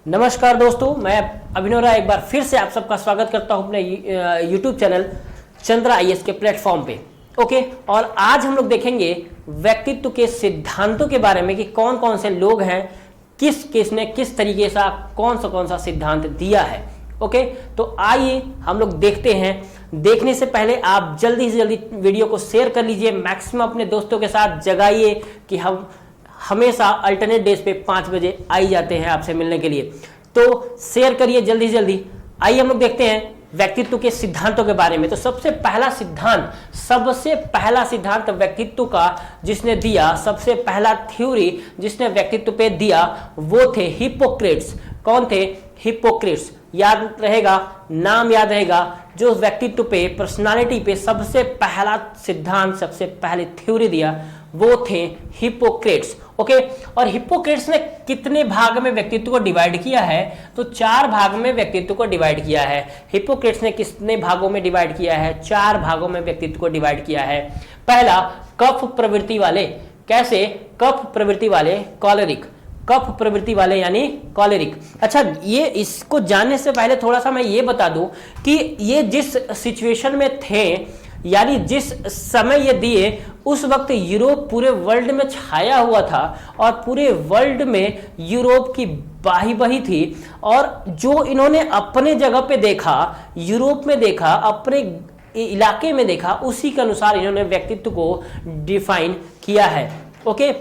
नमस्कार दोस्तों, मैं अभिनव राय एक बार फिर से आप सबका स्वागत करता हूं अपने YouTube चैनल चंद्रा आईएएस के प्लेटफॉर्म पे। ओके, और आज हम लोग देखेंगे व्यक्तित्व के सिद्धांतों के बारे में कि कौन कौन से लोग हैं, किसने किस तरीके से कौन सा सिद्धांत दिया है। ओके, तो आइए हम लोग देखते हैं। देखने से पहले आप जल्दी से जल्दी वीडियो को शेयर कर लीजिए, मैक्सिमम अपने दोस्तों के साथ जगाइए कि हम हमेशा अल्टरनेट डेज पे 5 बजे आ ही जाते हैं आपसे मिलने के लिए। तो शेयर करिए जल्दी से जल्दी। आइए हम लोग देखते हैं व्यक्तित्व के सिद्धांतों के बारे में। तो सबसे पहला सिद्धांत व्यक्तित्व का जिसने दिया, सबसे पहला थ्योरी जिसने व्यक्तित्व पे दिया वो थे हिप्पोक्रेट्स। कौन थे? हिप्पोक्रेट्स। याद रहेगा, नाम याद रहेगा। जो व्यक्तित्व पे, पर्सनालिटी पे सबसे पहला सिद्धांत, सबसे पहले थ्योरी दिया वो थे हिप्पोक्रेट्स। ओके, और हिप्पोक्रेट्स ने कितने भाग में व्यक्तित्व को डिवाइड किया है? तो 4 भाग में व्यक्तित्व को डिवाइड किया है। हिप्पोक्रेट्स ने कितने भागों में डिवाइड किया है? 4 भागों में व्यक्तित्व को डिवाइड किया है। पहला, कफ प्रवृत्ति वाले। कैसे? कफ प्रवृत्ति वाले, कॉलेरिक। कफ प्रवृत्ति वाले यानी कॉलेरिक। अच्छा, ये इसको जानने से पहले थोड़ा सा मैं ये बता दूं कि ये जिस सिचुएशन में थे, यानी जिस समय ये दिए, उस वक्त यूरोप पूरे वर्ल्ड में छाया हुआ था और पूरे वर्ल्ड में यूरोप की बाही बही थी। और जो इन्होंने अपने जगह पे देखा, यूरोप में देखा, अपने इलाके में देखा, उसी के अनुसार इन्होंने व्यक्तित्व को डिफाइन किया है। ओके,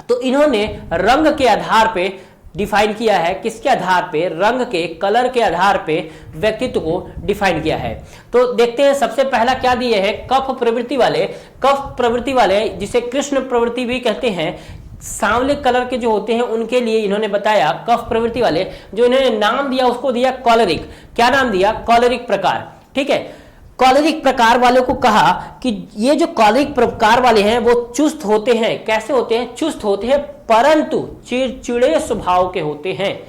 तो इन्होंने रंग के आधार पे डिफाइन किया है। किसके आधार पे? रंग के, कलर के आधार पे व्यक्तित्व को डिफाइन किया है। तो देखते हैं सबसे पहला क्या दिए है? कफ प्रवृत्ति वाले। कफ प्रवृत्ति वाले जिसे कृष्ण प्रवृत्ति भी कहते हैं, सांवले कलर के जो होते हैं उनके लिए इन्होंने बताया कफ प्रवृत्ति वाले। जो इन्होंने नाम दिया उसको दिया कॉलेरिक। क्या नाम दिया? कॉलेरिक प्रकार। ठीक है, कॉलेरिक प्रकार वालों को कहा कि ये जो कॉलेरिक प्रकार वाले हैं वो चुस्त होते हैं। कैसे होते हैं? चुस्त होते हैं, परंतु चिड़चिड़े स्वभाव के होते हैं।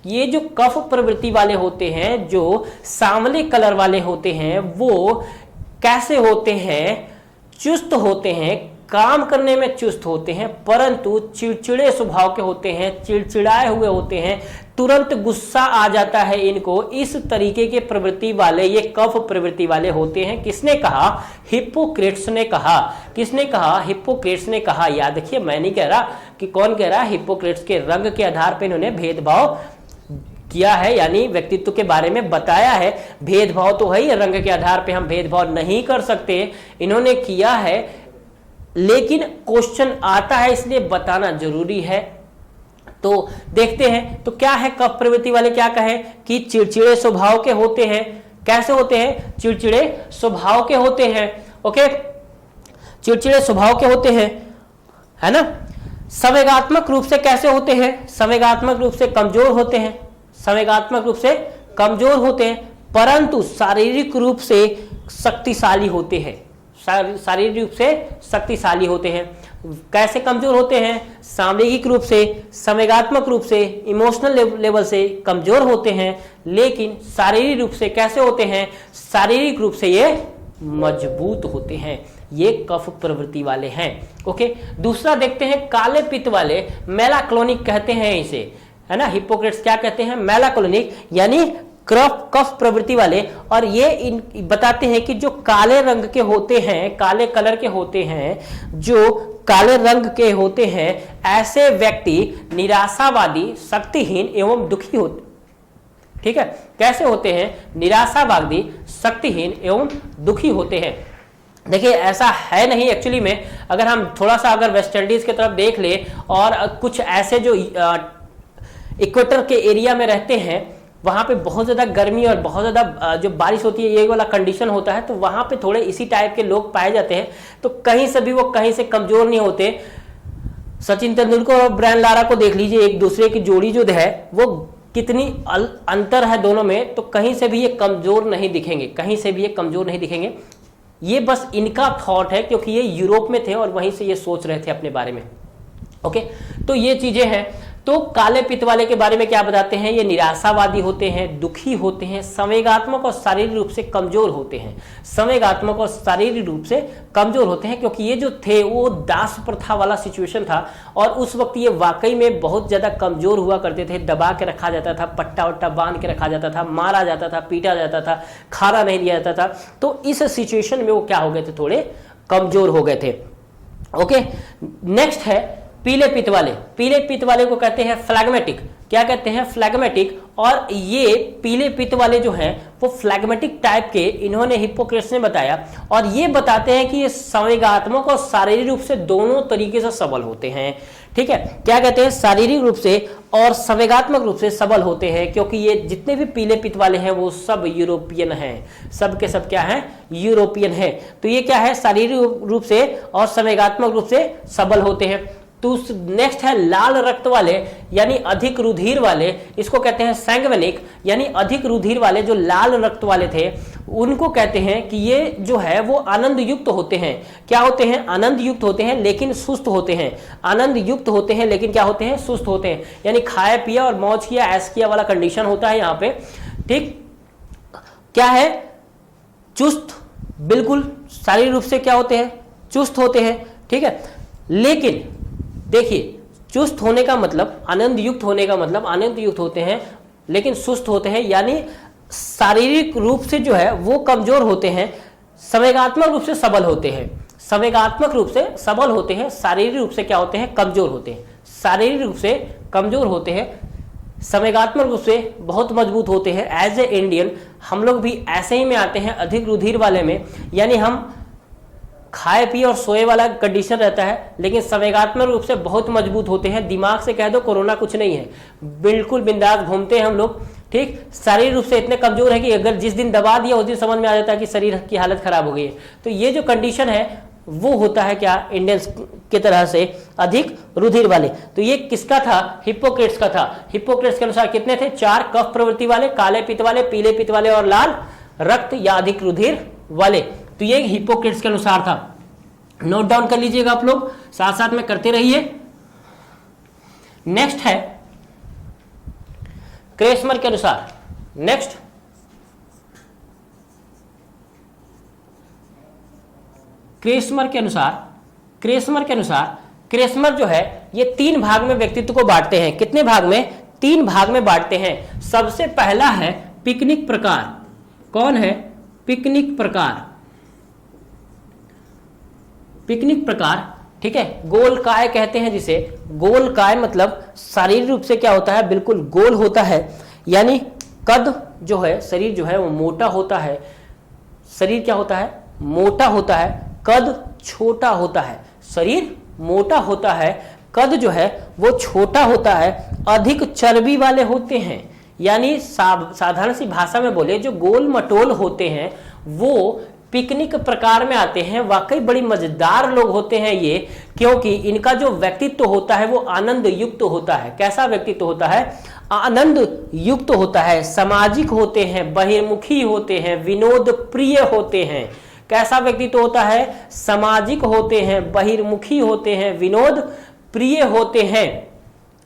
ये जो कफ प्रवृत्ति वाले होते हैं, जो सांवले कलर वाले होते हैं, वो कैसे होते हैं? चुस्त होते हैं, काम करने में चुस्त होते हैं, परंतु चिड़चिड़े स्वभाव के होते हैं, चिड़चिड़ाए हुए होते हैं, तुरंत गुस्सा आ जाता है इनको। इस तरीके के प्रवृत्ति वाले ये कफ प्रवृत्ति वाले होते हैं। किसने कहा? हिप्पोक्रेट्स ने कहा। किसने कहा? हिप्पोक्रेट्स ने कहा। याद रखिए, मैं नहीं कह रहा कि कौन कह रहा। हिप्पोक्रेट्स के रंग के आधार पर इन्होंने भेदभाव किया है, यानी व्यक्तित्व के बारे में बताया है। भेदभाव तो है ही, रंग के आधार पर हम भेदभाव नहीं कर सकते, इन्होंने किया है, लेकिन क्वेश्चन आता है इसलिए बताना जरूरी है। तो देखते हैं तो क्या है कफ प्रवृत्ति वाले। क्या कहे कि चिड़चिड़े स्वभाव के होते हैं। कैसे होते हैं? चिड़चिड़े स्वभाव के होते हैं। ओके, चिड़चिड़े स्वभाव के होते हैं, है ना। संवेगात्मक रूप से कैसे होते हैं? संवेगात्मक रूप से कमजोर होते हैं। संवेगात्मक रूप से कमजोर होते हैं, परंतु शारीरिक रूप से शक्तिशाली होते हैं। शारीरिक रूप से शक्तिशाली होते हैं। कैसे कमजोर होते हैं? सामयिक रूप से, संवेगात्मक रूप से, इमोशनल लेवल से कमजोर होते हैं, लेकिन शारीरिक रूप से कैसे होते हैं? शारीरिक रूप से ये मजबूत होते हैं। ये कफ प्रवृत्ति वाले हैं। ओके, दूसरा देखते हैं काले पित्त वाले, मेलाकोलिक कहते हैं इसे, है ना। हिप्पोक्रेट्स क्या कहते हैं? मेलाकोलिक, यानी कफ प्रवृत्ति वाले। और ये बताते हैं कि जो काले रंग के होते हैं, काले कलर के होते हैं, जो काले रंग के होते हैं, ऐसे व्यक्ति निराशावादी, शक्तिहीन एवं दुखी होते। ठीक है, कैसे होते हैं? निराशावादी, शक्तिहीन एवं दुखी होते हैं। देखिए, ऐसा है नहीं एक्चुअली में। अगर हम थोड़ा सा अगर वेस्ट इंडीज की तरफ देख ले और कुछ ऐसे जो इक्वेटर के एरिया में रहते हैं, वहां पे बहुत ज्यादा गर्मी और बहुत ज्यादा जो बारिश होती है, ये वाला कंडीशन होता है, तो वहां पे थोड़े इसी टाइप के लोग पाए जाते हैं। तो कहीं से भी वो कहीं से कमजोर नहीं होते। सचिन तेंदुलकर और ब्रायन लारा को देख लीजिए, एक दूसरे की जोड़ी जो है वो कितनी अंतर है दोनों में, तो कहीं से भी ये कमजोर नहीं दिखेंगे, कहीं से भी ये कमजोर नहीं दिखेंगे। ये बस इनका थॉट है, क्योंकि ये यूरोप में थे और वहीं से ये सोच रहे थे अपने बारे में। ओके, तो ये चीजें हैं। तो काले पित्त वाले के बारे में क्या बताते हैं, ये निराशावादी होते हैं, दुखी होते हैं, संवेगात्मक और शारीरिक रूप से कमजोर होते हैं, संवेगात्मक और शारीरिक रूप से कमजोर होते हैं, क्योंकि ये जो थे वो दास प्रथा वाला सिचुएशन था और उस वक्त ये वाकई में बहुत ज्यादा कमजोर हुआ करते थे, दबा के रखा जाता था, पट्टा वट्टा बांध के रखा जाता था, मारा जाता था, पीटा जाता था, खाना नहीं दिया जाता था। तो इस सिचुएशन में वो क्या हो गए थे, थोड़े कमजोर हो गए थे। ओके, नेक्स्ट है पीले पित्त वाले। पीले पित्त वाले को कहते हैं फ्लैग्मेटिक। क्या कहते हैं, फ्लैग्मेटिक। और ये पीले पित्त वाले जो हैं वो फ्लैग्मेटिक टाइप के, इन्होंने हिप्पोक्रेट्स ने बताया, और ये बताते हैं कि ये संवेगात्मक और शारीरिक रूप से दोनों तरीके से सबल होते हैं। ठीक है, क्या कहते हैं, शारीरिक रूप से और संवेगात्मक रूप से सबल होते हैं, क्योंकि ये जितने भी पीले पित्त वाले हैं वो सब यूरोपियन हैं, सब के सब क्या हैं, यूरोपियन है। तो ये क्या है, शारीरिक रूप से और संवेगात्मक रूप से सबल होते हैं। तो नेक्स्ट है लाल रक्त वाले यानी अधिक रुधिर वाले, इसको कहते हैं सैंग्विनिक, यानी अधिक रुधिर वाले जो लाल रक्त वाले थे उनको कहते हैं कि ये जो है वो आनंद युक्त होते हैं। क्या होते हैं, आनंद युक्त होते हैं लेकिन सुस्त होते हैं, आनंद युक्त होते हैं लेकिन क्या होते हैं, सुस्त होते हैं, यानी खाया पिया और मौज किया ऐश किया वाला कंडीशन होता है यहाँ पे। ठीक, क्या है, चुस्त, बिल्कुल शारीरिक रूप से क्या होते हैं, चुस्त होते हैं। ठीक है, लेकिन देखिए चुस्त होने का मतलब, आनंद युक्त होने का मतलब, आनंद युक्त होते हैं लेकिन सुस्त होते हैं, यानी शारीरिक रूप से जो है वो कमजोर होते हैं, संवेगात्मक रूप से सबल होते हैं, संवेगात्मक रूप से सबल होते हैं, शारीरिक रूप से क्या होते हैं, कमजोर होते हैं, शारीरिक रूप से कमजोर होते हैं, संवेगात्मक रूप से बहुत मजबूत होते हैं। एज ए इंडियन हम लोग भी ऐसे ही में आते हैं, अधिक रुधिर वाले में, यानी हम खाए पिए और सोए वाला कंडीशन रहता है लेकिन संवेगात्मक रूप से बहुत मजबूत होते हैं। दिमाग से कह दो कोरोना कुछ नहीं है, बिल्कुल बिंदास घूमते हैं हम लोग। ठीक, शारीरिक रूप से इतने कमजोर है कि अगर जिस दिन दबा दिया उस दिन समझ में आ जाता है कि शरीर की हालत खराब हो गई है। तो ये जो कंडीशन है वो होता है क्या, इंडियंस की तरह से अधिक रुधिर वाले। तो ये किसका था, हिप्पोक्रेट्स का था। हिप्पोक्रेट्स के अनुसार कितने थे, 4 कफ प्रवृत्ति वाले, काले पित्त वाले, पीले पित्त वाले और लाल रक्त या अधिक रुधिर वाले। तो ये हिप्पोक्रेट्स के अनुसार था। नोट डाउन कर लीजिएगा आप लोग, साथ साथ में करते रहिए। नेक्स्ट है क्रेस्मर के अनुसार। नेक्स्ट क्रेस्मर के अनुसार क्रेस्मर जो है ये 3 भाग में व्यक्तित्व को बांटते हैं। कितने भाग में, 3 भाग में बांटते हैं। सबसे पहला है पिकनिक प्रकार। कौन है, पिकनिक प्रकार, पिकनिक प्रकार। ठीक है, गोलकाय कहते हैं जिसे। गोलकाय मतलब शारीरिक रूप से क्या होता है, बिल्कुल गोल होता है, यानी कद जो है, शरीर जो है वो मोटा होता है, शरीर क्या होता है, मोटा होता है, कद छोटा होता है, शरीर मोटा होता है, कद जो है वो छोटा होता है, अधिक चर्बी वाले होते हैं, यानी साधारण सी भाषा में बोले जो गोल मटोल होते हैं वो पिकनिक प्रकार में आते हैं। वाकई बड़ी मजेदार लोग होते हैं ये, क्योंकि इनका जो व्यक्तित्व होता है वो आनंद युक्त होता है। कैसा व्यक्तित्व होता है, आनंद युक्त होता है, सामाजिक होते हैं, बहिर्मुखी होते हैं, विनोद प्रिय होते हैं। कैसा व्यक्तित्व होता है, सामाजिक होते हैं, बहिर्मुखी होते हैं, विनोद प्रिय होते हैं।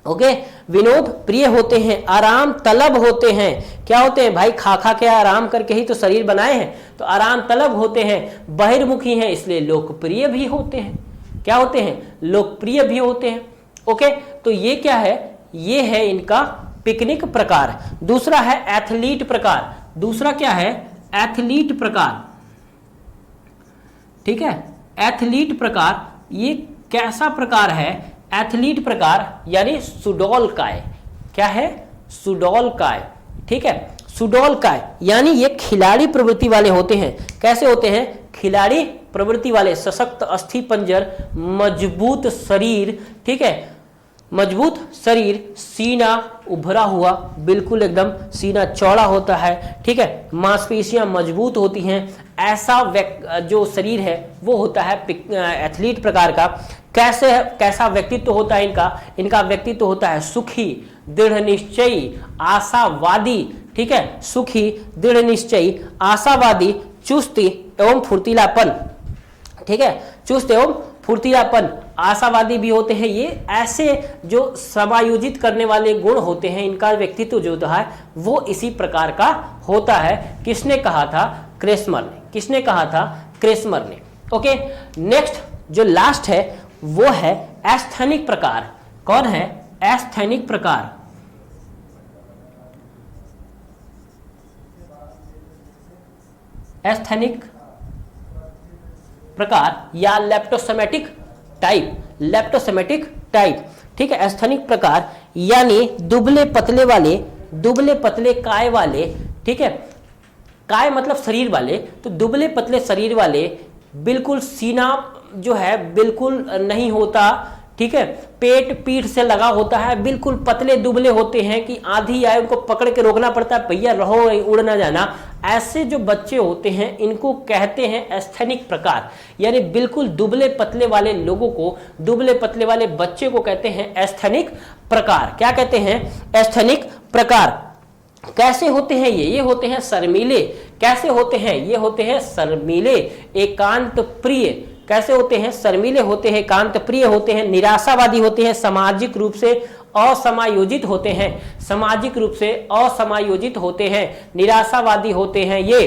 ओके, विनोद प्रिय होते हैं, आराम तलब होते हैं। क्या होते हैं भाई, खा खा के आराम करके ही तो शरीर बनाए हैं, तो आराम तलब होते हैं, बहिर्मुखी हैं, इसलिए लोकप्रिय भी होते हैं। क्या होते हैं, लोकप्रिय भी होते हैं। ओके, तो ये क्या है, ये है इनका पिकनिक प्रकार। दूसरा है एथलीट प्रकार। दूसरा क्या है, एथलीट प्रकार। ठीक है, एथलीट प्रकार, ये कैसा प्रकार है, एथलीट प्रकार यानी सुडोलकाय। क्या है, सुडोलकाय। ठीक है, सुडोलकाय यानी ये खिलाड़ी प्रवृत्ति वाले होते हैं। कैसे होते हैं, खिलाड़ी प्रवृत्ति वाले, सशक्त अस्थि पंजर, मजबूत शरीर। ठीक है, मजबूत शरीर, सीना उभरा हुआ, बिल्कुल एकदम सीना चौड़ा होता है। ठीक है, मांसपेशियां मजबूत होती हैं। ऐसा जो शरीर है वो होता है एथलीट प्रकार का। कैसा व्यक्तित्व होता है इनका, इनका व्यक्तित्व होता है सुखी, दृढ़ निश्चयी, आशावादी। ठीक है, सुखी, दृढ़ निश्चयी, आशावादी, चुस्ती एवं फुर्तीलापन। ठीक है, चुस्त एवं फुर्तीलापन, आशावादी भी होते हैं। ये ऐसे जो समायोजित करने वाले गुण होते हैं, इनका व्यक्तित्व जो है वो इसी प्रकार का होता है। किसने कहा था? क्रेस्मर ने। किसने कहा था? क्रेस्मर ने। ओके, नेक्स्ट जो लास्ट है वो है एस्थेनिक प्रकार। कौन है? एस्थेनिक प्रकार। एस्थेनिक प्रकार या लेप्टोसेमेटिक टाइप। लेप्टोसेमेटिक टाइप, ठीक है। एस्थेनिक प्रकार यानी दुबले पतले वाले, दुबले पतले काय वाले, ठीक है। काय मतलब शरीर वाले, तो दुबले पतले शरीर वाले, बिल्कुल सीना जो है बिल्कुल नहीं होता, ठीक है। पेट पीठ से लगा होता है, बिल्कुल पतले दुबले होते हैं कि आंधी आए उनको पकड़ के रोकना पड़ता है, भैया रहो उड़ ना जाना। ऐसे जो बच्चे होते हैं इनको कहते हैं एस्थेनिक प्रकार, यानी बिल्कुल दुबले पतले वाले लोगों को, दुबले पतले वाले बच्चे को कहते हैं एस्थेनिक प्रकार। क्या कहते हैं? एस्थेनिक प्रकार। कैसे होते हैं ये होते हैं शर्मीले। कैसे होते हैं? ये होते हैं शर्मीले, एकांत प्रिय। कैसे होते हैं? शर्मीले होते हैं, एकांत प्रिय होते हैं, निराशावादी होते हैं, सामाजिक रूप से असमायोजित होते हैं, सामाजिक रूप से असमायोजित होते हैं, निराशावादी होते हैं ये।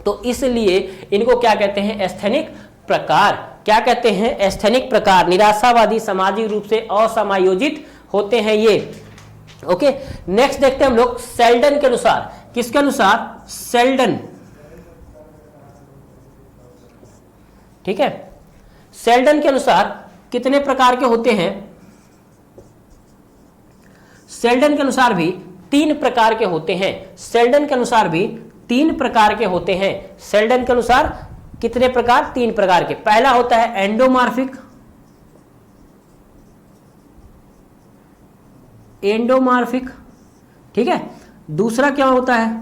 तो इसलिए इनको क्या कहते हैं? एस्थेनिक प्रकार। क्या कहते हैं? एस्थेनिक प्रकार। निराशावादी, सामाजिक रूप से असमायोजित होते हैं ये। ओके, नेक्स्ट देखते हैं हम लोग सेल्डन के अनुसार। किसके अनुसार? सेल्डन, ठीक है। सेल्डन के अनुसार कितने प्रकार के होते हैं? सेल्डन के अनुसार भी 3 प्रकार के होते हैं। सेल्डन के अनुसार भी 3 प्रकार के होते हैं। सेल्डन के अनुसार कितने प्रकार? 3 प्रकार के। पहला होता है एंडोमार्फिक, एंडोमार्फिक, ठीक है। दूसरा क्या होता है?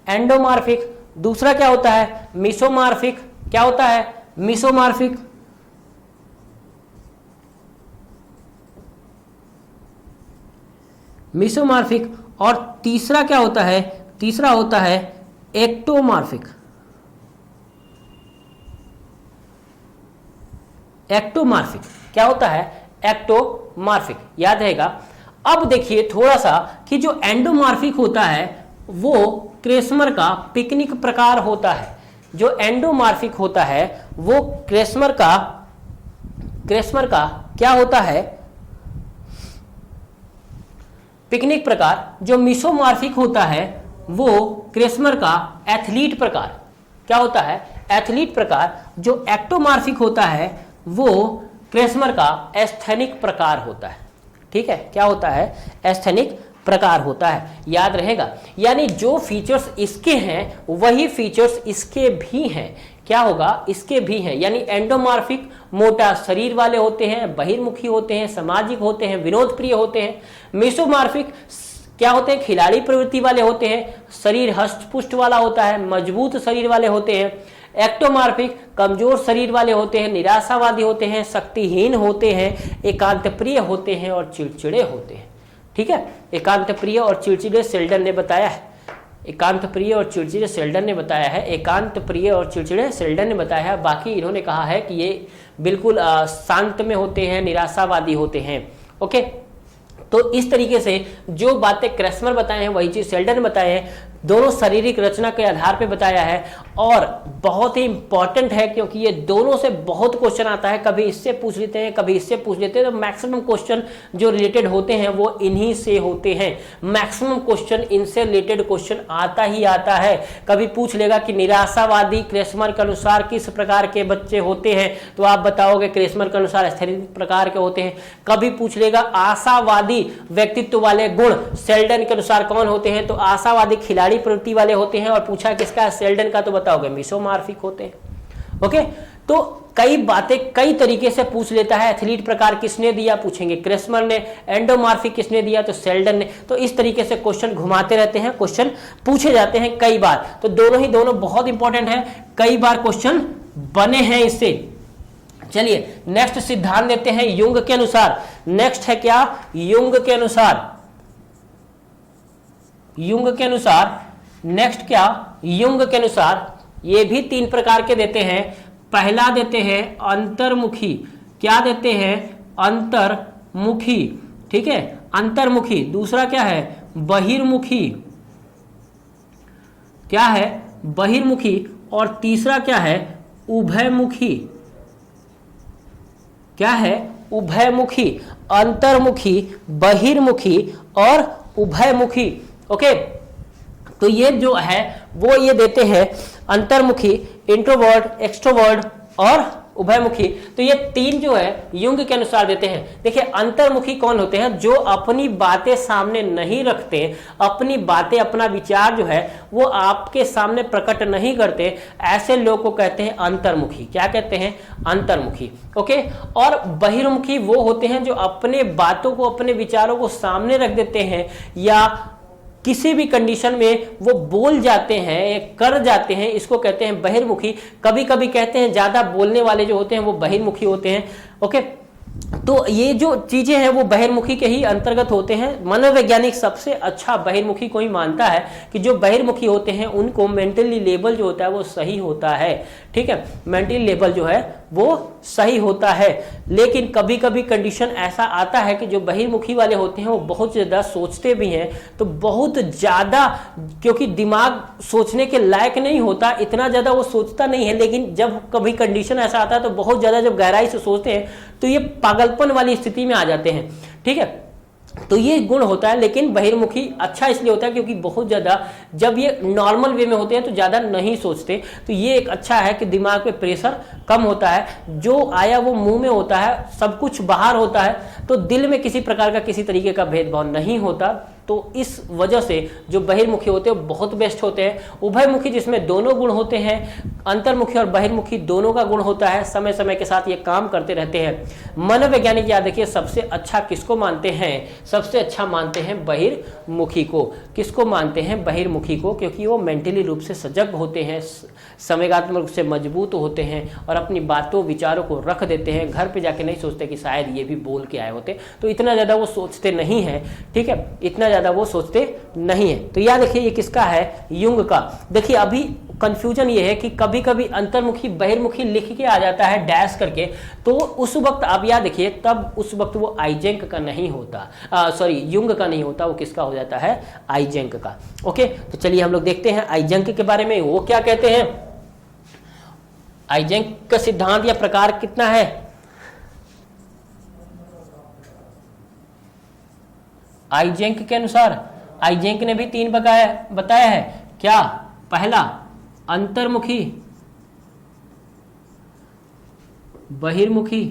एंडोमार्फिक। दूसरा क्या होता है? मिसोमार्फिक। क्या होता है? मिसोमार्फिक। मिसोमार्फिक। और तीसरा क्या होता है? तीसरा होता है एक्टोमार्फिक। एक्टोमार्फिक क्या होता है? एक्टोमार्फिक, याद रहेगा। अब देखिए थोड़ा सा कि जो एंडोमार्फिक होता है वो क्रेस्मर का पिकनिक प्रकार होता है। जो एंडोमार्फिक होता है वो क्रेस्मर का क्या होता है? पिकनिक प्रकार। जो मिसोमार्फिक होता है वो क्रेस्मर का एथलीट प्रकार। क्या होता है? एथलीट प्रकार। जो एक्टोमार्फिक होता है वो क्रेस्मर का एस्थेनिक प्रकार होता है, ठीक है। क्या होता है? एस्थेनिक प्रकार होता है, याद रहेगा। यानी जो फीचर्स इसके हैं वही फीचर्स इसके भी हैं। क्या होगा? इसके भी हैं। यानी एंडोमार्फिक मोटा शरीर वाले होते हैं, बहिर्मुखी होते हैं, सामाजिक होते हैं, विनोद प्रिय होते हैं। मिसोमार्फिक क्या होते हैं? खिलाड़ी प्रवृत्ति वाले होते हैं, शरीर हष्ट-पुष्ट वाला होता है, मजबूत शरीर वाले होते हैं। एक्टोमार्फिक कमजोर शरीर वाले होते हैं, निराशावादी होते हैं, शक्तिहीन होते हैं, एकांत प्रिय होते हैं और चिड़चिड़े होते हैं, ठीक है। एकांत प्रिय और चिड़चिड़े सेल्डन ने बताया है। एकांत प्रिय और चिड़चिड़े सेल्डन ने बताया है। एकांत प्रिय और चिड़चिड़े सेल्डन ने बताया है। बाकी इन्होंने कहा है कि ये बिल्कुल शांत में होते हैं, निराशावादी होते हैं। ओके, तो इस तरीके से जो बातें क्रेस्मर बताए हैं वही चीज सेल्डन बताए हैं। दोनों शारीरिक रचना के आधार पे बताया है और बहुत ही इंपॉर्टेंट है क्योंकि ये दोनों से बहुत क्वेश्चन आता है। कभी इससे पूछ लेते हैं, कभी इससे पूछ लेते हैं। तो मैक्सिमम क्वेश्चन जो रिलेटेड होते हैं वो इन्हीं से होते हैं। मैक्सिमम क्वेश्चन इनसे रिलेटेड क्वेश्चन आता ही आता है। कभी पूछ लेगा कि निराशावादी क्रेस्मर के अनुसार किस प्रकार के बच्चे होते हैं, तो आप बताओगे क्रेस्मर के अनुसार एस्थेनिक प्रकार के होते हैं। कभी पूछ लेगा आशावादी व्यक्तित्व वाले गुण सेल्डन के अनुसार कौन होते हैं, तो आशावादी खिलाड़ी प्रवृत्ति वाले होते हैं। और पूछा किसका? सेल्डन का, तो बताओगे मिसोमार्फिक होते हैं। ओके, तो कई बातें कई तरीके से पूछ लेता है। एथलीट प्रकार किसने दिया? पूछेंगे क्रेस्मर ने। एंडोमार्फिक किसने दिया? तो सेल्डन ने। तो इस तरीके से क्वेश्चन घुमाते रहते हैं, क्वेश्चन पूछे जाते हैं कई बार। तो दोनों बहुत इंपॉर्टेंट है, कई बार क्वेश्चन बने हैं इससे। चलिए नेक्स्ट सिद्धांत देते हैं युंग के अनुसार। नेक्स्ट है क्या? युंग के अनुसार। युंग के अनुसार नेक्स्ट क्या? युंग के अनुसार ये भी 3 प्रकार के देते हैं। पहला देते हैं अंतर्मुखी, क्या देते हैं, अंतर्मुखी, ठीक है, अंतर्मुखी। दूसरा क्या है, बहिर्मुखी, क्या है, बहिर्मुखी। और तीसरा क्या है, उभयमुखी, क्या है, उभयमुखी, अंतर्मुखी, बहिर्मुखी और उभयमुखी। ओके, तो ये जो है वो ये देते हैं अंतर्मुखी, इंट्रोवर्ट, एक्सट्रोवर्ट और उभयमुखी। तो ये तीन जो है युंग के अनुसार देते हैं। देखिए अंतर्मुखी कौन होते हैं, जो अपनी बातें सामने नहीं रखते, अपनी बातें, अपना विचार जो है वो आपके सामने प्रकट नहीं करते, ऐसे लोग को कहते हैं अंतर्मुखी। क्या कहते हैं, अंतर्मुखी। ओके, और बहिर्मुखी वो होते हैं जो अपने बातों को, अपने विचारों को सामने रख देते हैं, या किसी भी कंडीशन में वो बोल जाते हैं, कर जाते हैं, इसको कहते हैं बहिर्मुखी। कभी कभी कहते हैं ज्यादा बोलने वाले जो होते हैं वो बहिर्मुखी होते हैं। ओके, तो ये जो चीजें हैं वो बहिर्मुखी के ही अंतर्गत होते हैं। मनोवैज्ञानिक सबसे अच्छा बहिर्मुखी को ही मानता है कि जो बहिर्मुखी होते हैं उनको मेंटली लेवल जो होता है वो सही होता है, ठीक है, मेंटली लेवल जो है वो सही होता है। लेकिन कभी कभी कंडीशन ऐसा आता है कि जो बहिर्मुखी वाले होते हैं वो बहुत ज्यादा सोचते भी हैं, तो बहुत ज्यादा, क्योंकि दिमाग सोचने के लायक नहीं होता, इतना ज्यादा वो सोचता नहीं है, लेकिन जब कभी कंडीशन ऐसा आता है तो बहुत ज्यादा जब गहराई से सोचते हैं तो ये पागलपन वाली स्थिति में आ जाते हैं, ठीक है। तो ये गुण होता है। लेकिन बहिर्मुखी अच्छा इसलिए होता है क्योंकि बहुत ज्यादा, जब ये नॉर्मल वे में होते हैं तो ज्यादा नहीं सोचते, तो ये एक अच्छा है कि दिमाग पे प्रेशर कम होता है, जो आया वो मुंह में होता है, सब कुछ बाहर होता है, तो दिल में किसी प्रकार का, किसी तरीके का भेदभाव नहीं होता। तो इस वजह से जो बहिर्मुखी होते हैं बहुत बेस्ट होते हैं। उभयमुखी जिसमें दोनों गुण होते हैं, अंतर्मुखी और बहिर्मुखी दोनों का गुण होता है, समय समय के साथ ये काम करते रहते हैं। मनोवैज्ञानिक याद रखिए सबसे अच्छा किसको मानते हैं, सबसे अच्छा मानते हैं बहिर्मुखी को। किसको मानते हैं, बहिर्मुखी को, क्योंकि वो मेंटली रूप से सजग होते हैं, संवेगात्मक रूप से मजबूत होते हैं और अपनी बातों विचारों को रख देते हैं। घर पे जाके नहीं सोचते कि शायद ये भी बोल के आए होते, तो इतना ज्यादा वो सोचते नहीं है, ठीक है, इतना ज्यादा वो सोचते नहीं है। तो याद रखिए ये किसका है, युंग का। देखिए अभी कंफ्यूजन ये है कि कभी कभी अंतर्मुखी बहिर्मुखी लिख के आ जाता है डैश करके, तो उस वक्त आप याद रखिए तब उस वक्त वो आइजेंक का नहीं होता, सॉरी युंग का नहीं होता, वो किसका हो जाता है, आइजेंक का। ओके, तो चलिए हम लोग देखते हैं आइजेंक के बारे में, वो क्या कहते हैं। आइजेंक का सिद्धांत या प्रकार कितना है, आइजेंक के अनुसार, आइजेंक ने भी 3 बताया है। क्या, पहला अंतर्मुखी, बहिर्मुखी,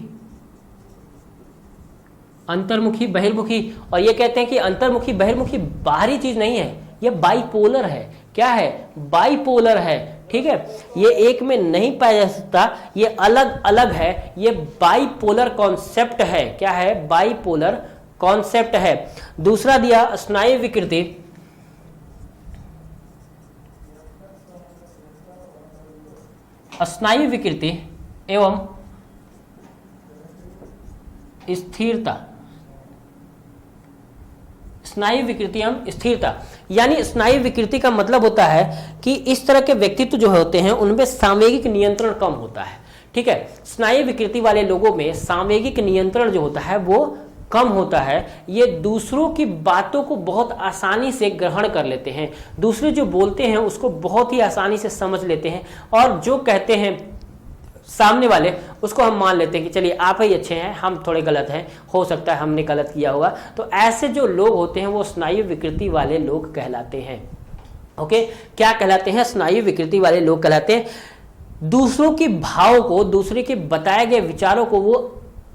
अंतर्मुखी बहिर्मुखी, और ये कहते हैं कि अंतर्मुखी बहिर्मुखी बाहरी चीज नहीं है, ये बाइपोलर है। क्या है, बाइपोलर है, ठीक है, ये एक में नहीं पाया जा सकता, ये अलग अलग है, ये बाइपोलर कॉन्सेप्ट है। क्या है, बाइपोलर कॉन्सेप्ट है। दूसरा दिया स्नायु विकृति, स्नायु विकृति एवं स्थिरता, स्नायु विकृति एवं स्थिरता। यानी स्नायु विकृति का मतलब होता है कि इस तरह के व्यक्तित्व जो होते हैं उनमें सामयिक नियंत्रण कम होता है, ठीक है। स्नायु विकृति वाले लोगों में सामयिक नियंत्रण जो होता है वो कम होता है। ये दूसरों की बातों को बहुत आसानी से ग्रहण कर लेते हैं, दूसरे जो बोलते हैं उसको बहुत ही आसानी से समझ लेते हैं, और जो कहते हैं सामने वाले उसको हम मान लेते हैं कि चलिए आप ही अच्छे हैं, हम थोड़े गलत हैं, हो सकता है हमने गलत किया होगा। तो ऐसे जो लोग होते हैं वो स्नायु विकृति वाले लोग कहलाते हैं। ओके, क्या कहलाते हैं, स्नायु विकृति वाले लोग कहलाते हैं। दूसरों की भाव को, दूसरे के बताए गए विचारों को वो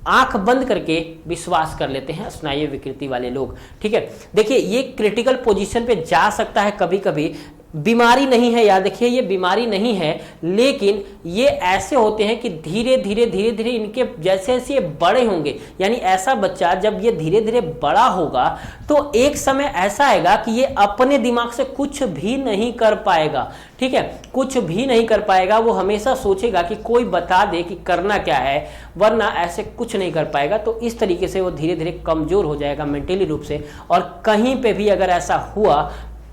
आंख बंद करके विश्वास कर लेते हैं, स्नायु विकृति वाले लोग, ठीक है। देखिए ये क्रिटिकल पोजीशन पे जा सकता है कभी कभी, बीमारी नहीं है, याद रखिए ये बीमारी नहीं है, लेकिन ये ऐसे होते हैं कि धीरे धीरे धीरे धीरे इनके जैसे जैसे ये बड़े होंगे, यानी ऐसा बच्चा जब ये धीरे धीरे बड़ा होगा तो एक समय ऐसा आएगा कि ये अपने दिमाग से कुछ भी नहीं कर पाएगा, ठीक है, कुछ भी नहीं कर पाएगा। वो हमेशा सोचेगा कि कोई बता दे कि करना क्या है, वरना ऐसे कुछ नहीं कर पाएगा। तो इस तरीके से वो धीरे धीरे कमजोर हो जाएगा मेंटली रूप से, और कहीं पे भी अगर ऐसा हुआ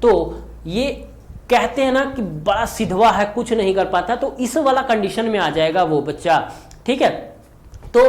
तो ये कहते हैं ना कि बड़ा सिधवा है, कुछ नहीं कर पाता, तो इस वाला कंडीशन में आ जाएगा वो बच्चा, ठीक है। तो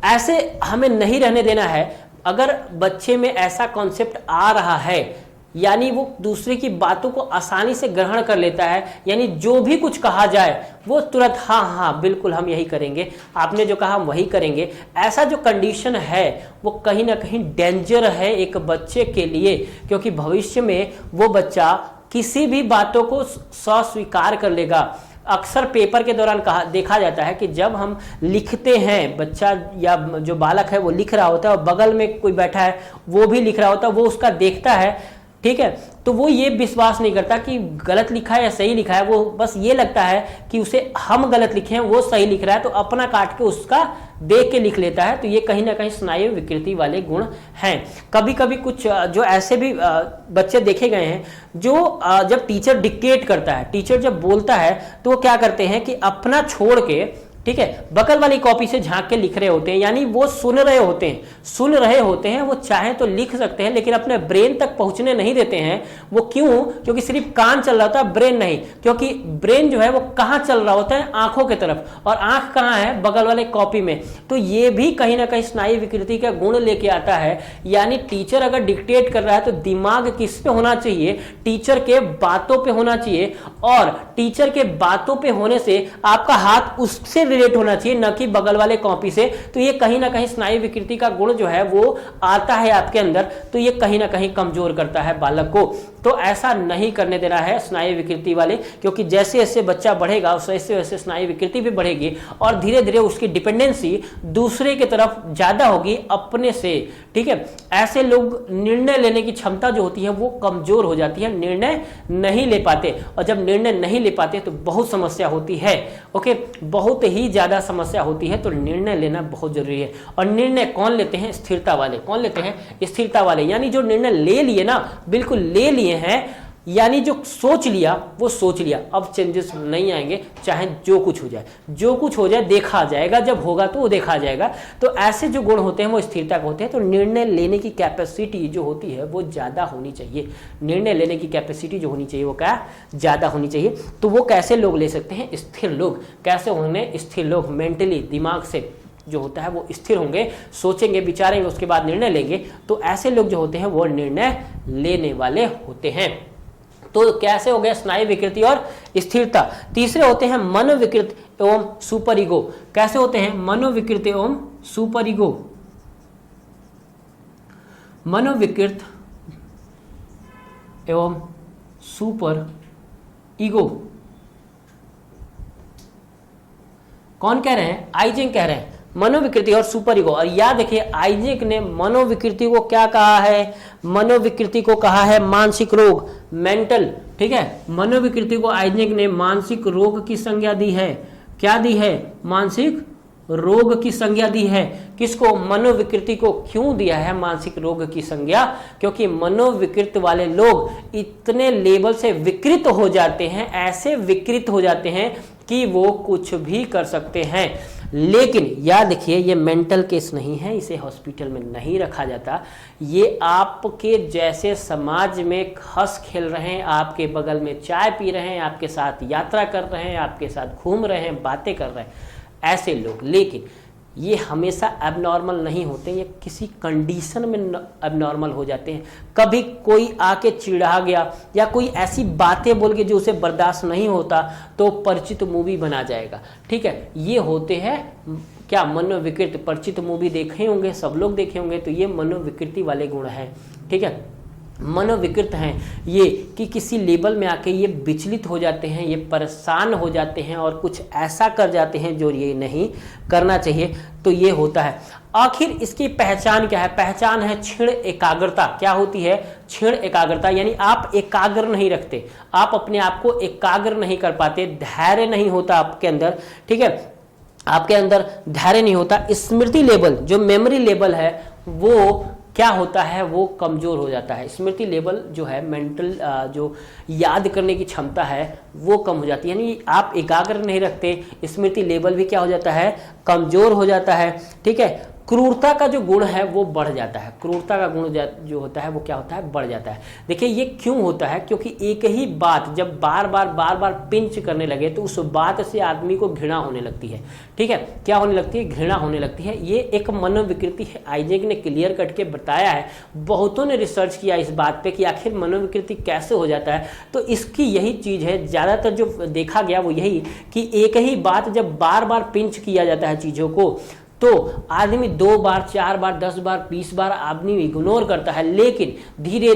ऐसे हमें नहीं रहने देना है। अगर बच्चे में ऐसा कॉन्सेप्ट आ रहा है, यानी वो दूसरे की बातों को आसानी से ग्रहण कर लेता है, यानी जो भी कुछ कहा जाए वो तुरंत हाँ हाँ बिल्कुल हम यही करेंगे, आपने जो कहा हम वही करेंगे, ऐसा जो कंडीशन है वो कहीं ना कहीं डेंजर है एक बच्चे के लिए, क्योंकि भविष्य में वो बच्चा किसी भी बातों को स्वीकार कर लेगा। अक्सर पेपर के दौरान देखा जाता है कि जब हम लिखते हैं, बच्चा या जो बालक है वो लिख रहा होता है और बगल में कोई बैठा है वो भी लिख रहा होता है, वो उसका देखता है, ठीक है, तो वो ये विश्वास नहीं करता कि गलत लिखा है या सही लिखा है, वो बस ये लगता है कि उसे हम गलत लिखे हैं वो सही लिख रहा है, तो अपना काट के उसका देख के लिख लेता है। तो ये कहीं ना कहीं स्नायु विकृति वाले गुण हैं। कभी कभी कुछ जो ऐसे भी बच्चे देखे गए हैं जो जब टीचर डिक्टेट करता है, टीचर जब बोलता है तो वो क्या करते हैं कि अपना छोड़ के, ठीक है, बगल वाली कॉपी से झांक के लिख रहे होते हैं, यानी वो सुन रहे होते हैं, वो चाहें तो लिख सकते हैं लेकिन अपने ब्रेन तक पहुंचने नहीं देते हैं। वो क्यों? क्योंकि सिर्फ कान चल रहा होता है, ब्रेन नहीं, क्योंकि ब्रेन जो है वो कहां चल रहा होता है? आंखों की तरफ, और आंख कहां है? बगल वाले कॉपी में। तो ये भी कहीं ना कहीं स्नायु विकृति का गुण लेके आता है। यानी टीचर अगर डिक्टेट कर रहा है तो दिमाग किस पे होना चाहिए? टीचर के बातों पे होना चाहिए, और टीचर के बातों पे होने से आपका हाथ उससे रिलेट होना चाहिए, न कि बगल वाले कॉपी से। तो ये कहीं ना कहीं स्नायु विकृति का गुण जो है वो आता है आपके अंदर, तो ये कहीं ना कहीं कमजोर करता है बालक को। तो ऐसा नहीं करने देना है स्नायु विकृति वाले, क्योंकि जैसे जैसे बच्चा बढ़ेगा वैसे वैसे स्नायु विकृति भी बढ़ेगी और धीरे धीरे उसकी डिपेंडेंसी दूसरे की तरफ ज्यादा होगी अपने से, ठीक है। ऐसे लोग निर्णय लेने की क्षमता जो होती है वो कमजोर हो जाती है, निर्णय नहीं ले पाते, और जब निर्णय नहीं ले पाते तो बहुत समस्या होती है। ओके, बहुत ही ज्यादा समस्या होती है। तो निर्णय लेना बहुत जरूरी है। और निर्णय कौन लेते हैं? स्थिरता वाले। कौन लेते हैं? स्थिरता वाले। यानी जो निर्णय ले लिए ना, बिल्कुल ले लिए हैं, यानी जो सोच लिया वो सोच लिया, अब चेंजेस नहीं आएंगे, चाहे जो कुछ हो जाए। जो कुछ हो जाए देखा जाएगा, जब होगा तो वो देखा जाएगा। तो ऐसे जो गुण होते हैं वो स्थिरता के होते हैं। तो निर्णय लेने की कैपेसिटी जो होती है वो ज्यादा होनी चाहिए। निर्णय लेने की कैपेसिटी जो होनी चाहिए वो क्या? ज्यादा होनी चाहिए। तो वो कैसे लोग ले सकते हैं? स्थिर लोग। कैसे होने स्थिर लोग? मेंटली, दिमाग से जो होता है वो स्थिर होंगे, सोचेंगे, विचारेंगे, उसके बाद निर्णय लेंगे। तो ऐसे लोग जो होते हैं वो निर्णय लेने वाले होते हैं। तो कैसे हो गया? स्नायु विकृति और स्थिरता। तीसरे होते हैं मनोविकृत एवं सुपर ईगो। कैसे होते हैं? मनोविकृत एवं सुपर ईगो। मनोविकृत एवं सुपर ईगो कौन कह रहे हैं? आइजेंक कह रहे हैं। मनोविकृति और सुपर ईगो। और याद रखिए आइजेंक ने मनोविकृति को क्या कहा है? मनोविकृति को कहा है मानसिक रोग, मेंटल, ठीक है। मनोविकृति को आइजेंक ने मानसिक रोग की संज्ञा दी है। क्या दी है? मानसिक रोग की संज्ञा दी है। किसको? मनोविकृति को। क्यों दिया है मानसिक रोग की संज्ञा? क्योंकि मनोविकृत वाले लोग इतने लेवल से विकृत हो जाते हैं, ऐसे विकृत हो जाते हैं कि वो कुछ भी कर सकते हैं। लेकिन याद रखिए ये मेंटल केस नहीं है, इसे हॉस्पिटल में नहीं रखा जाता। ये आपके जैसे समाज में हंस खेल रहे हैं, आपके बगल में चाय पी रहे हैं, आपके साथ यात्रा कर रहे हैं, आपके साथ घूम रहे हैं, बातें कर रहे हैं, ऐसे लोग। लेकिन ये हमेशा एबनॉर्मल नहीं होते, ये किसी कंडीशन में एबनॉर्मल हो जाते हैं। कभी कोई आके चिढ़ा गया या कोई ऐसी बातें बोल के जो उसे बर्दाश्त नहीं होता तो परिचित मूवी बना जाएगा, ठीक है। ये होते हैं क्या? मनोविकृत। परिचित मूवी देखे होंगे, सब लोग देखे होंगे। तो ये मनोविकृति वाले गुण हैं, ठीक है। मनोविकृत हैं ये कि किसी लेवल में आके ये विचलित हो जाते हैं, ये परेशान हो जाते हैं और कुछ ऐसा कर जाते हैं जो ये नहीं करना चाहिए। तो ये होता है। आखिर इसकी पहचान क्या है? पहचान है क्षीण एकाग्रता। क्या होती है? क्षीण एकाग्रता। यानी आप एकाग्र नहीं रखते, आप अपने आप को एकाग्र नहीं कर पाते, धैर्य नहीं होता आपके अंदर, ठीक है। आपके अंदर धैर्य नहीं होता। स्मृति लेवल, जो मेमोरी लेवल है वो क्या होता है? वो कमजोर हो जाता है। स्मृति लेवल जो है, मेंटल जो याद करने की क्षमता है वो कम हो जाती है। यानी आप एकाग्र नहीं रखते, स्मृति लेवल भी क्या हो जाता है? कमजोर हो जाता है, ठीक है। क्रूरता का जो गुण है वो बढ़ जाता है। क्रूरता का गुण जो होता है वो क्या होता है, बढ़ जाता है। देखिए ये क्यों होता है, क्योंकि एक ही बात जब बार बार पिंच करने लगे तो उस बात से आदमी को घृणा होने लगती है। ठीक है, क्या होने लगती है, घृणा होने लगती है। ये एक मनोविकृति है। आइजैक ने क्लियर कट के बताया है, बहुतों ने रिसर्च किया इस बात पे कि आखिर मनोविकृति कैसे हो जाता है। तो इसकी यही चीज है, ज्यादातर जो देखा गया वो यही कि एक ही बात जब बार बार पिंच किया जाता है चीजों को, तो आदमी 2 बार 4 बार 10 बार 20 बार आदमी इग्नोर करता है, लेकिन धीरे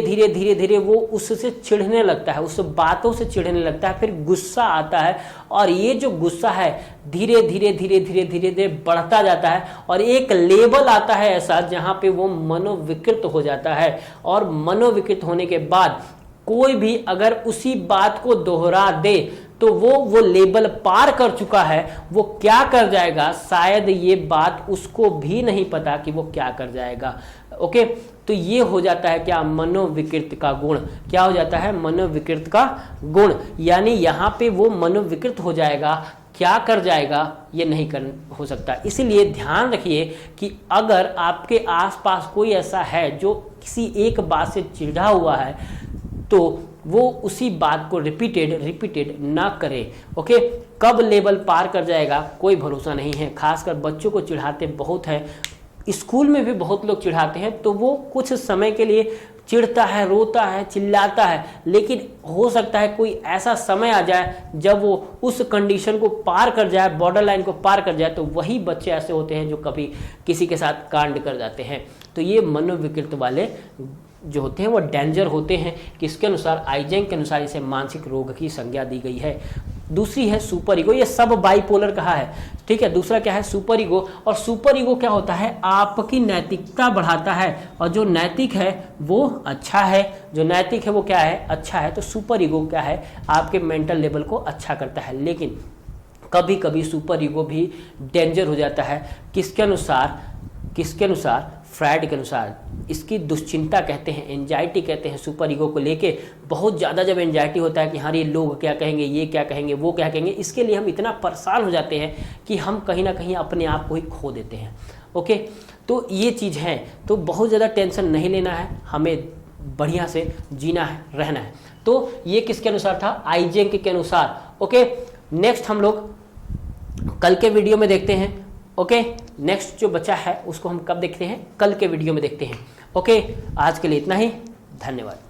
धीरे वो उससे चिढ़ने लगता है, उस बातों से चिढ़ने लगता है, फिर गुस्सा आता है। और ये जो गुस्सा है धीरे धीरे बढ़ता जाता है और एक लेवल आता है ऐसा जहां पे वो मनोविकृत हो जाता है। और मनोविकृत होने के बाद कोई भी अगर उसी बात को दोहरा दे तो वो लेवल पार कर चुका है, वो क्या कर जाएगा शायद ये बात उसको भी नहीं पता कि वो क्या कर जाएगा। ओके, तो ये हो जाता है क्या, मनोविकृत का गुण। क्या हो जाता है, मनोविकृत का गुण। यानी यहाँ पे वो मनोविकृत हो जाएगा, क्या कर जाएगा ये नहीं हो सकता। इसीलिए ध्यान रखिए कि अगर आपके आसपास कोई ऐसा है जो किसी एक बात से चिढ़ा हुआ है तो वो उसी बात को रिपीटेड ना करे। ओके, कब लेवल पार कर जाएगा कोई भरोसा नहीं है। खासकर बच्चों को चिढ़ाते बहुत है, स्कूल में भी बहुत लोग चिढ़ाते हैं, तो वो कुछ समय के लिए चिढ़ता है, रोता है, चिल्लाता है, लेकिन हो सकता है कोई ऐसा समय आ जाए जब वो उस कंडीशन को पार कर जाए, बॉर्डर लाइन को पार कर जाए, तो वही बच्चे ऐसे होते हैं जो कभी किसी के साथ कांड कर जाते हैं। तो ये मनोविकृत वाले जो होते हैं वो डेंजर होते हैं। किसके अनुसार, आइजैक के अनुसार इसे मानसिक रोग की संज्ञा दी गई है। दूसरी है सुपर ईगो, ये सब बाइपोलर कहा है। ठीक है, दूसरा क्या है, सुपर ईगो। और सुपर ईगो क्या होता है, आपकी नैतिकता बढ़ाता है, और जो नैतिक है वो अच्छा है, जो नैतिक है वो क्या है, अच्छा है। तो सुपर ईगो क्या है, आपके मेंटल लेवल को अच्छा करता है। लेकिन कभी कभी सुपर ईगो भी डेंजर हो जाता है। किसके अनुसार, फ्रायड के अनुसार इसकी दुश्चिंता कहते हैं, एंजाइटी कहते हैं। सुपर ईगो को लेके बहुत ज़्यादा जब एंजाइटी होता है कि हाँ ये लोग क्या कहेंगे, ये क्या कहेंगे, वो क्या कहेंगे, इसके लिए हम इतना परेशान हो जाते हैं कि हम कहीं ना कहीं अपने आप को ही खो देते हैं। ओके, तो ये चीज़ है। तो बहुत ज़्यादा टेंशन नहीं लेना है, हमें बढ़िया से जीना है, रहना है। तो ये किसके अनुसार था, आइजैक के अनुसार। ओके, नेक्स्ट हम लोग कल के वीडियो में देखते हैं। ओके, नेक्स्ट जो बचा है उसको हम कब देखते हैं, कल के वीडियो में देखते हैं। ओके, आज के लिए इतना ही, धन्यवाद।